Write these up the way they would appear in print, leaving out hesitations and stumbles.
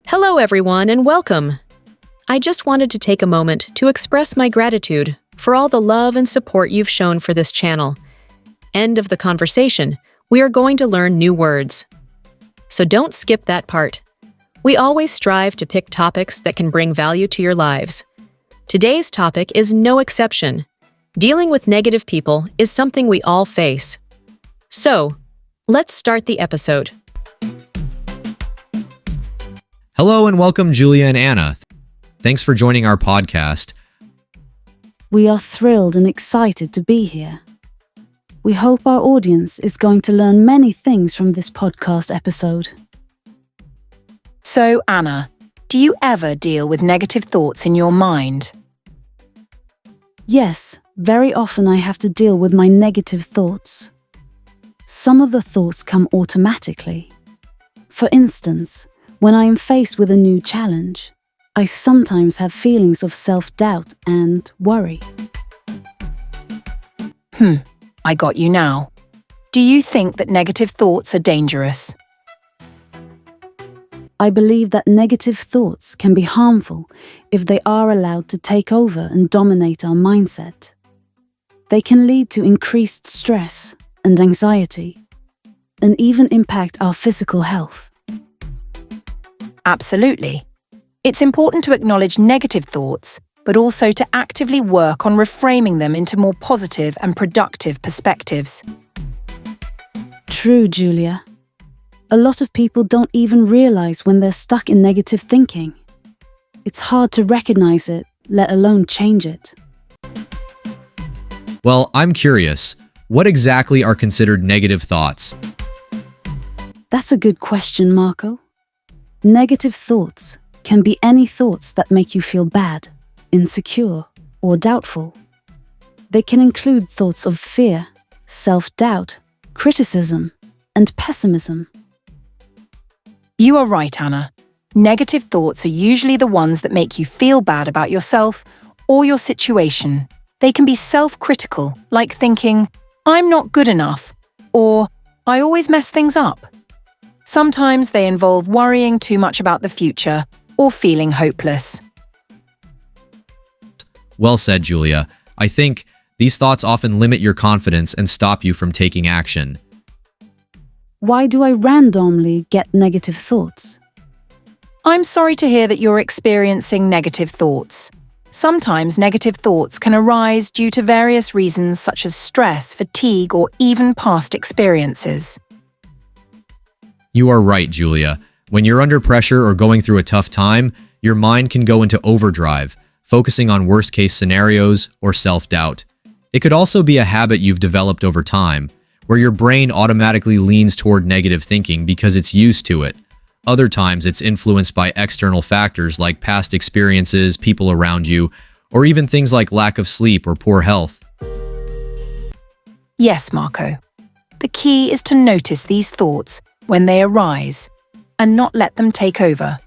Hello, everyone, and welcome. I just wanted to take a moment to express my gratitude for all the love and support you've shown for this channel. End of the conversation, we are going to learn new words. So don't skip that part. We always strive to pick topics that can bring value to your lives. Today's topic is no exception. Dealing with negative people is something we all face. So, let's start the episode. Hello and welcome, Julia and Anna. Thanks for joining our podcast. We are thrilled and excited to be here. We hope our audience is going to learn many things from this podcast episode. So, Anna, do you ever deal with negative thoughts in your mind? Yes, very often I have to deal with my negative thoughts. Some of the thoughts come automatically. For instance, when I am faced with a new challenge, I sometimes have feelings of self-doubt and worry. I got you now. Do you think that negative thoughts are dangerous? I believe that negative thoughts can be harmful if they are allowed to take over and dominate our mindset. They can lead to increased stress and anxiety, and even impact our physical health. Absolutely. It's important to acknowledge negative thoughts, but also to actively work on reframing them into more positive and productive perspectives. True, Julia. A lot of people don't even realize when they're stuck in negative thinking. It's hard to recognize it, let alone change it. Well, I'm curious. What exactly are considered negative thoughts? That's a good question, Marco. Negative thoughts can be any thoughts that make you feel bad, insecure, or doubtful. They can include thoughts of fear, self-doubt, criticism, and pessimism. You are right, Anna. Negative thoughts are usually the ones that make you feel bad about yourself or your situation. They can be self-critical, like thinking, "I'm not good enough," or "I always mess things up." Sometimes they involve worrying too much about the future or feeling hopeless. Well said, Julia. I think these thoughts often limit your confidence and stop you from taking action. Why do I randomly get negative thoughts? I'm sorry to hear that you're experiencing negative thoughts. Sometimes negative thoughts can arise due to various reasons such as stress, fatigue, or even past experiences. You are right, Julia. When you're under pressure or going through a tough time, your mind can go into overdrive, focusing on worst-case scenarios or self-doubt. It could also be a habit you've developed over time, where your brain automatically leans toward negative thinking because it's used to it. Other times, it's influenced by external factors like past experiences, people around you, or even things like lack of sleep or poor health. Yes, Marco. The key is to notice these thoughts when they arise and not let them take over.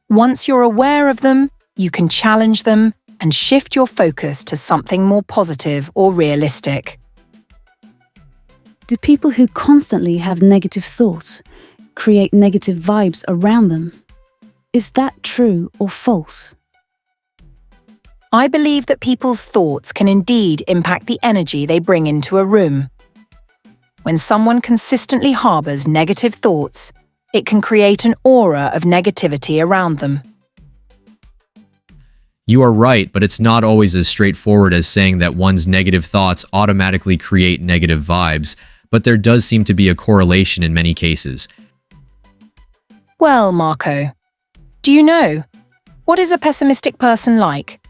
Once you're aware of them, you can challenge them and shift your focus to something more positive or realistic. Do people who constantly have negative thoughts create negative vibes around them? Is that true or false? I believe that people's thoughts can indeed impact the energy they bring into a room. When someone consistently harbors negative thoughts, it can create an aura of negativity around them. You are right, but it's not always as straightforward as saying that one's negative thoughts automatically create negative vibes, but there does seem to be a correlation in many cases. Well, Marco, do you know, what is a pessimistic person like?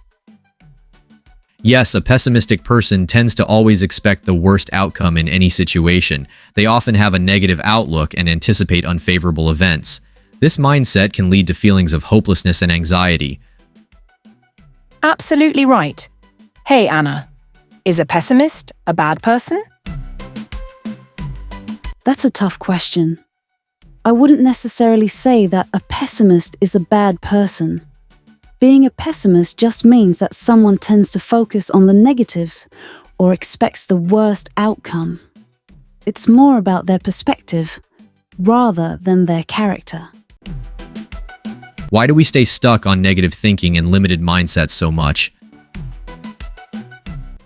Yes, a pessimistic person tends to always expect the worst outcome in any situation. They often have a negative outlook and anticipate unfavorable events. This mindset can lead to feelings of hopelessness and anxiety. Absolutely right. Hey, Anna, is a pessimist a bad person? That's a tough question. I wouldn't necessarily say that a pessimist is a bad person. Being a pessimist just means that someone tends to focus on the negatives or expects the worst outcome. It's more about their perspective rather than their character. Why do we stay stuck on negative thinking and limited mindsets so much?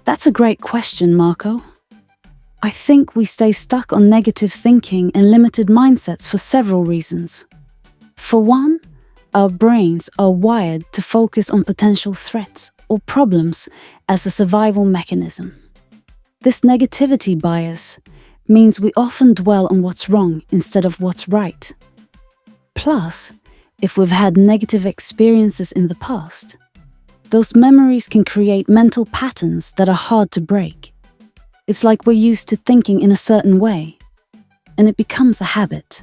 That's a great question, Marco. I think we stay stuck on negative thinking and limited mindsets for several reasons. For one, our brains are wired to focus on potential threats or problems as a survival mechanism. This negativity bias means we often dwell on what's wrong instead of what's right. Plus, if we've had negative experiences in the past, those memories can create mental patterns that are hard to break. It's like we're used to thinking in a certain way, and it becomes a habit.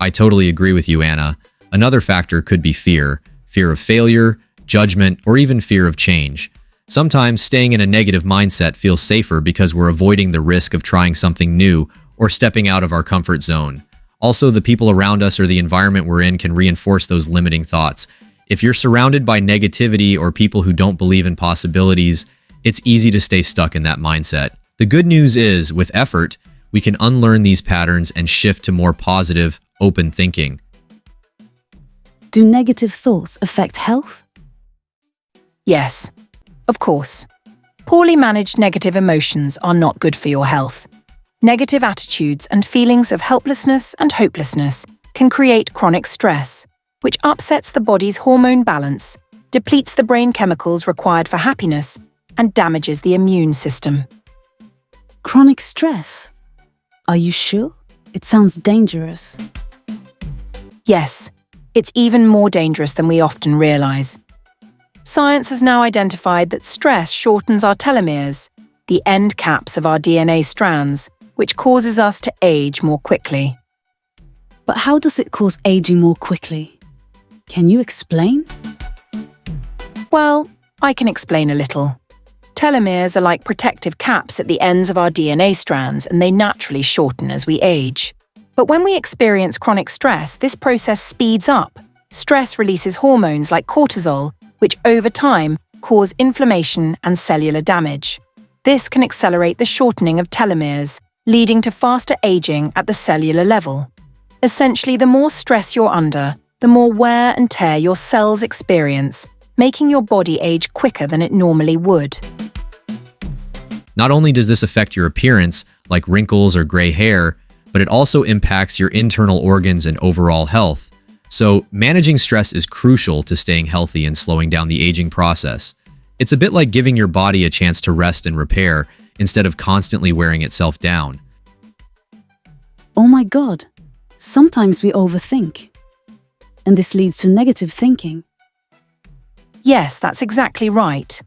I totally agree with you, Anna. Another factor could be fear of failure, judgment, or even fear of change. Sometimes staying in a negative mindset feels safer because we're avoiding the risk of trying something new or stepping out of our comfort zone. Also, the people around us or the environment we're in can reinforce those limiting thoughts. If you're surrounded by negativity or people who don't believe in possibilities, it's easy to stay stuck in that mindset. The good news is, with effort, we can unlearn these patterns and shift to more positive, open thinking. Do negative thoughts affect health? Yes, of course. Poorly managed negative emotions are not good for your health. Negative attitudes and feelings of helplessness and hopelessness can create chronic stress, which upsets the body's hormone balance, depletes the brain chemicals required for happiness, and damages the immune system. Chronic stress? Are you sure? It sounds dangerous. Yes, it's even more dangerous than we often realize. Science has now identified that stress shortens our telomeres, the end caps of our DNA strands, which causes us to age more quickly. But how does it cause aging more quickly? Can you explain? Well, I can explain a little. Telomeres are like protective caps at the ends of our DNA strands, and they naturally shorten as we age. But when we experience chronic stress, this process speeds up. Stress releases hormones like cortisol, which over time cause inflammation and cellular damage. This can accelerate the shortening of telomeres, leading to faster aging at the cellular level. Essentially, the more stress you're under, the more wear and tear your cells experience, making your body age quicker than it normally would. Not only does this affect your appearance, like wrinkles or gray hair, but it also impacts your internal organs and overall health. So, managing stress is crucial to staying healthy and slowing down the aging process. It's a bit like giving your body a chance to rest and repair instead of constantly wearing itself down. Oh my God, sometimes we overthink. And this leads to negative thinking. Yes, that's exactly right.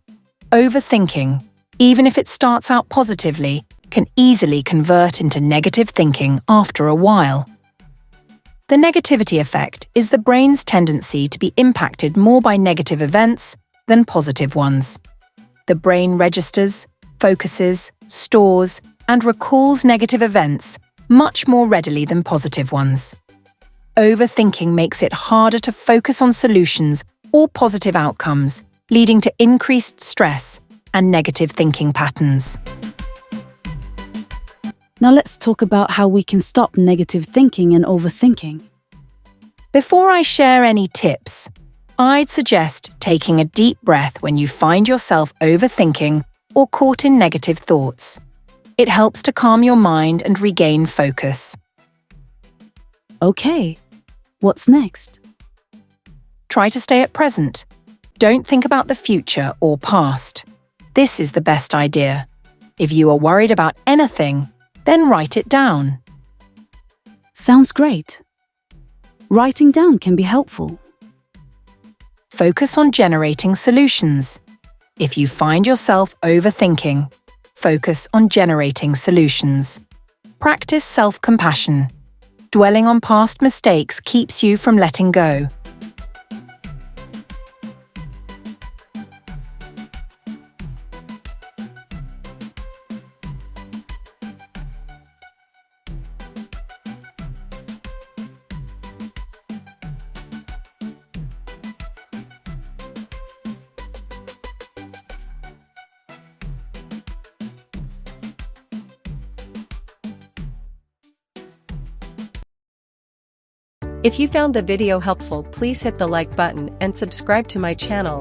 Overthinking, even if it starts out positively, can easily convert into negative thinking after a while. The negativity effect is the brain's tendency to be impacted more by negative events than positive ones. The brain registers, focuses, stores, and recalls negative events much more readily than positive ones. Overthinking makes it harder to focus on solutions or positive outcomes, leading to increased stress and negative thinking patterns. Now let's talk about how we can stop negative thinking and overthinking. Before I share any tips, I'd suggest taking a deep breath when you find yourself overthinking or caught in negative thoughts. It helps to calm your mind and regain focus. Okay, what's next? Try to stay at present. Don't think about the future or past. This is the best idea. If you are worried about anything, then write it down. Sounds great. Writing down can be helpful. Focus on generating solutions. If you find yourself overthinking, focus on generating solutions. Practice self-compassion. Dwelling on past mistakes keeps you from letting go. If you found the video helpful, please hit the like button and subscribe to my channel